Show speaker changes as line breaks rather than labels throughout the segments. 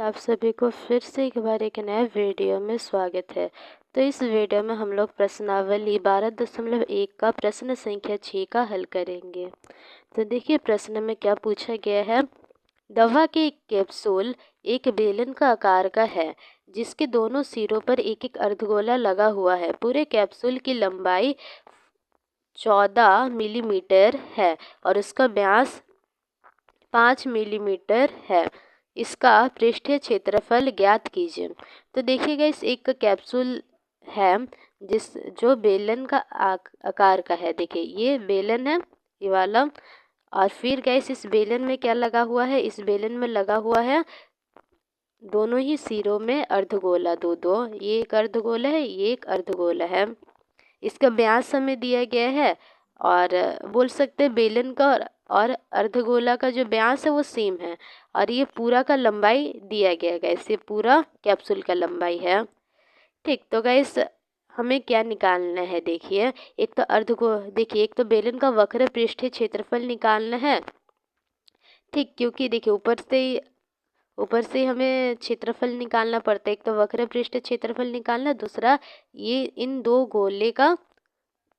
आप सभी को फिर से एक बार एक नए वीडियो में स्वागत है। तो इस वीडियो में हम लोग प्रश्नावली 12.1 का प्रश्न संख्या 6 का हल करेंगे। तो देखिए प्रश्न में क्या पूछा गया है। दवा के एक कैप्सूल एक बेलन का आकार का है जिसके दोनों सिरों पर एक एक अर्धगोला लगा हुआ है। पूरे कैप्सूल की लंबाई 14 मिलीमीटर है और उसका व्यास 5 मिलीमीटर है। इसका पृष्ठीय क्षेत्रफल ज्ञात कीजिए। तो देखिएगा इस एक कैप्सूल है जो बेलन का आकार का है। देखिए ये बेलन है ये वाला, और फिर गैस इस बेलन में क्या लगा हुआ है, इस बेलन में लगा हुआ है दोनों ही सिरों में अर्धगोला, दो ये एक अर्धगोला है ये एक अर्धगोला है। इसका व्यास हमें दिया गया है और बोल सकते हैं बेलन का और अर्धगोला का जो व्यास है वो सेम है, और ये पूरा का लंबाई दिया गया है गैस, ये पूरा कैप्सूल का लंबाई है। ठीक, तो गैस हमें क्या निकालना है। देखिए एक तो देखिए एक तो बेलन का वक्र पृष्ठीय क्षेत्रफल निकालना है। ठीक, क्योंकि देखिए ऊपर से हमें क्षेत्रफल निकालना पड़ता है। एक तो वक्र पृष्ठ क्षेत्रफल निकालना, दूसरा ये इन दो गोले का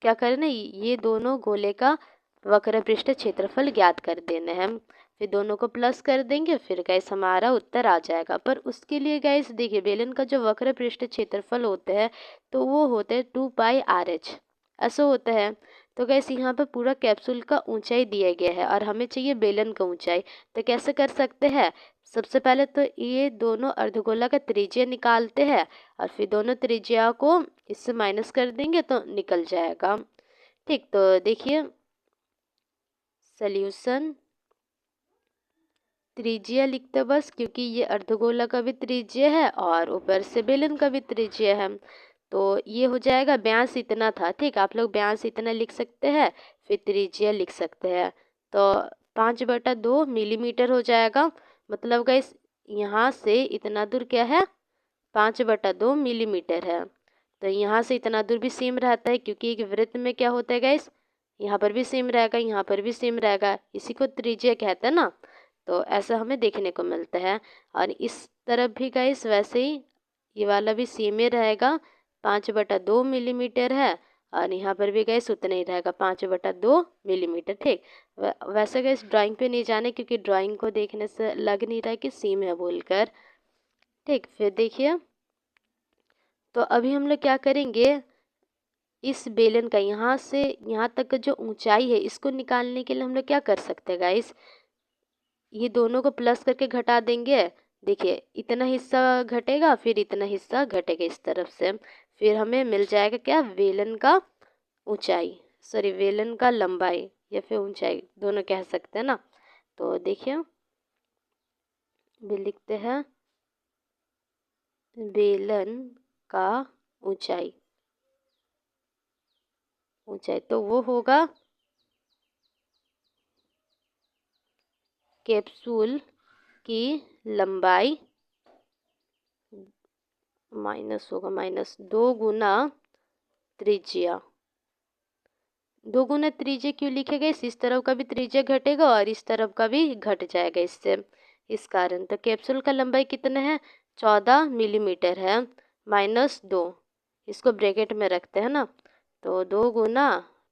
क्या करना, ये दोनों गोले का वक्र पृष्ठ क्षेत्रफल ज्ञात कर देना है। फिर दोनों को प्लस कर देंगे, फिर गैस हमारा उत्तर आ जाएगा। पर उसके लिए गैस देखिए बेलन का जो वक्र पृष्ठ क्षेत्रफल होता है तो वो होता है 2πr/h, ऐसा होता है। तो गैस यहाँ पर पूरा कैप्सूल का ऊंचाई दिया गया है और हमें चाहिए बेलन का ऊंचाई। तो कैसे कर सकते हैं, सबसे पहले तो ये दोनों अर्धगोला का त्रिज्या निकालते हैं और फिर दोनों त्रिज्या को इससे माइनस कर देंगे तो निकल जाएगा। ठीक, तो देखिए सॉल्यूशन त्रिज्या लिखते बस, क्योंकि ये अर्धगोला का भी त्रिज्या है और ऊपर से बेलन का भी त्रिज्या है। तो ये हो जाएगा व्यास इतना था। ठीक, आप लोग व्यास इतना लिख सकते हैं, फिर त्रिज्या लिख सकते हैं। तो 5/2 मिलीमीटर हो जाएगा। मतलब गाइस यहाँ से इतना दूर क्या है, 5/2 मिलीमीटर है। तो यहाँ से इतना दूर भी सेम रहता है, क्योंकि एक वृत्त में क्या होता है गाइस, यहाँ पर भी सेम रहेगा यहाँ पर भी सेम रहेगा, इसी को त्रिज्या कहते हैं ना। तो ऐसा हमें देखने को मिलता है। और इस तरफ भी गाइस वैसे ही ये वाला भी सेम ही रहेगा, 5/2 मिलीमीटर है, और यहाँ पर भी गैस उतना ही रहेगा 5/2 मिलीमीटर। ठीक, वैसे गैस ड्राइंग पे नहीं जाने, क्योंकि ड्राइंग को देखने से लग नहीं रहा है कि सेम है बोलकर। ठीक, फिर देखिए तो अभी हम लोग क्या करेंगे, इस बेलन का यहाँ से यहाँ तक का जो ऊंचाई है इसको निकालने के लिए हम लोग क्या कर सकते हैं गाइस, ये दोनों को प्लस करके घटा देंगे। देखिए इतना हिस्सा घटेगा फिर इतना हिस्सा घटेगा इस तरफ से, फिर हमें मिल जाएगा क्या, बेलन का ऊंचाई, सॉरी बेलन का लंबाई या फिर ऊंचाई दोनों कह सकते हैं ना। तो देखिए भी लिखते हैं बेलन का ऊंचाई तो वो होगा कैप्सूल की लंबाई माइनस होगा -2 गुना त्रिज्या। 2 गुना त्रिज्या क्यों लिखेगा, इस तरफ का भी त्रिज्या घटेगा और इस तरफ का भी घट जाएगा इससे, इस कारण। तो कैप्सूल का लंबाई कितना है, 14 मिलीमीटर है, -2, इसको ब्रैकेट में रखते हैं ना। तो 2 गुना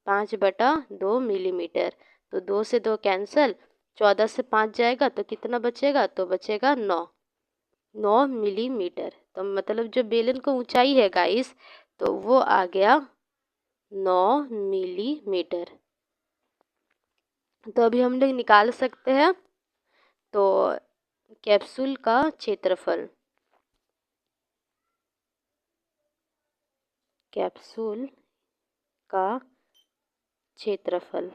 5/2 मिलीमीटर, तो 2 से 2 कैंसल, 14 से 5 जाएगा तो कितना बचेगा, तो बचेगा 9 मिलीमीटर। तो मतलब जो बेलन का ऊंचाई है गाइस तो वो आ गया 9 मिलीमीटर। तो अभी हम लोग निकाल सकते हैं तो कैप्सूल का क्षेत्रफल, कैप्सूल का क्षेत्रफल।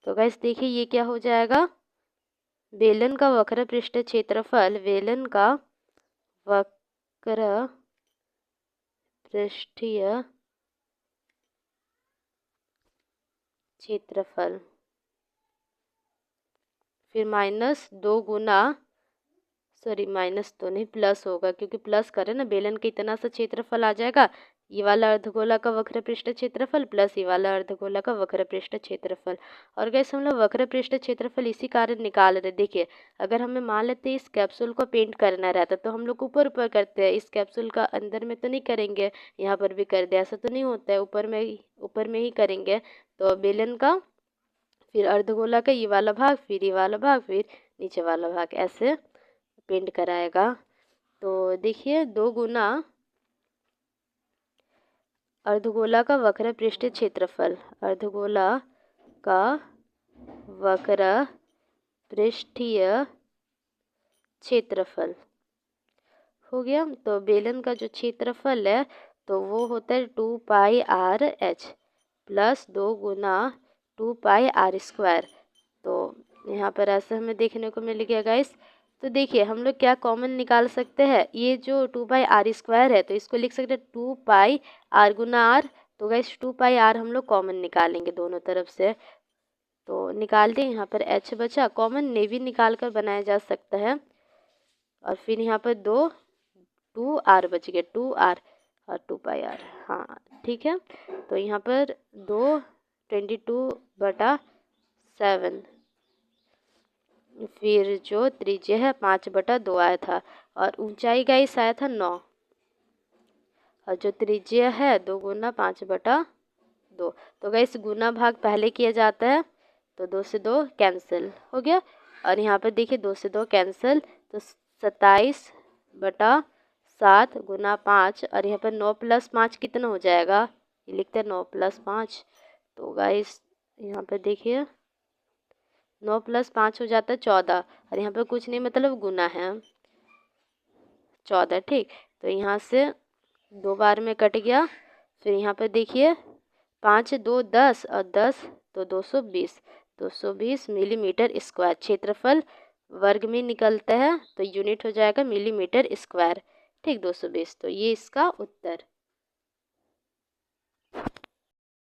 तो गाइस देखिए ये क्या हो जाएगा, बेलन का वक्र पृष्ठ क्षेत्रफल, बेलन का वक्र पृष्ठीय क्षेत्रफल, फिर -2 गुना, सॉरी माइनस तो नहीं प्लस होगा, क्योंकि प्लस करें ना बेलन का इतना सा क्षेत्रफल आ जाएगा, ये वाला अर्धगोला का वक्र पृष्ठ क्षेत्रफल प्लस ये वाला अर्धगोला का वक्र पृष्ठ क्षेत्रफल। और गैस हम लोग वक्र पृष्ठ क्षेत्रफल इसी कारण निकाल रहे। देखिए अगर हमें मान लेते हैं इस कैप्सूल को पेंट करना रहता तो हम लोग ऊपर ऊपर करते हैं, इस कैप्सूल का अंदर में तो नहीं करेंगे, यहाँ पर भी कर दे, ऐसा तो नहीं होता है, ऊपर में ही करेंगे। तो बेलन का फिर अर्धगोला का ये वाला भाग, फिर ये वाला भाग, फिर नीचे वाला भाग, ऐसे पेंट कराएगा। तो देखिए 2 गुना अर्धगोला का वक्र पृष्ठीय क्षेत्रफल, अर्धगोला का वक्र पृष्ठीय क्षेत्रफल हो गया। तो बेलन का जो क्षेत्रफल है तो वो होता है 2πr/h प्लस 2 गुना 2πr²। तो यहाँ पर ऐसा हमें देखने को मिल गया गाइस। तो देखिए हम लोग क्या कॉमन निकाल सकते हैं, ये जो 2πr² है तो इसको लिख सकते हैं 2πr गुना r। तो गाइस 2πr हम लोग कॉमन निकालेंगे दोनों तरफ से, तो निकाल दें। यहाँ पर h बचा, कॉमन ने भी निकाल कर बनाया जा सकता है। और फिर यहाँ पर 2r बच गया, 2r और 2πr, हाँ ठीक है। तो यहाँ पर 22/7, फिर जो त्रिज्या है 5/2 आया था, और ऊंचाई गाइस आया था 9, और जो त्रिज्या है 2 गुना 5/2। तो गाइस गुना भाग पहले किया जाता है, तो 2 से 2 कैंसिल हो गया। और यहाँ पर देखिए 2 से 2 कैंसिल, तो 27/7 गुना 5, और यहाँ पर 9 + 5 कितना हो जाएगा, ये लिखते हैं 9 + 5। तो गाइस यहाँ पर देखिए 9 + 5 हो जाता है 14, और यहाँ पर कुछ नहीं मतलब गुना है 14, ठीक। तो यहाँ से 2 बार में कट गया। फिर यहाँ पर देखिए 5 2 10 और 10 तो 220 मिलीमीटर स्क्वायर। क्षेत्रफल वर्ग में निकलता है तो यूनिट हो जाएगा मिलीमीटर स्क्वायर, ठीक 220। तो ये इसका उत्तर।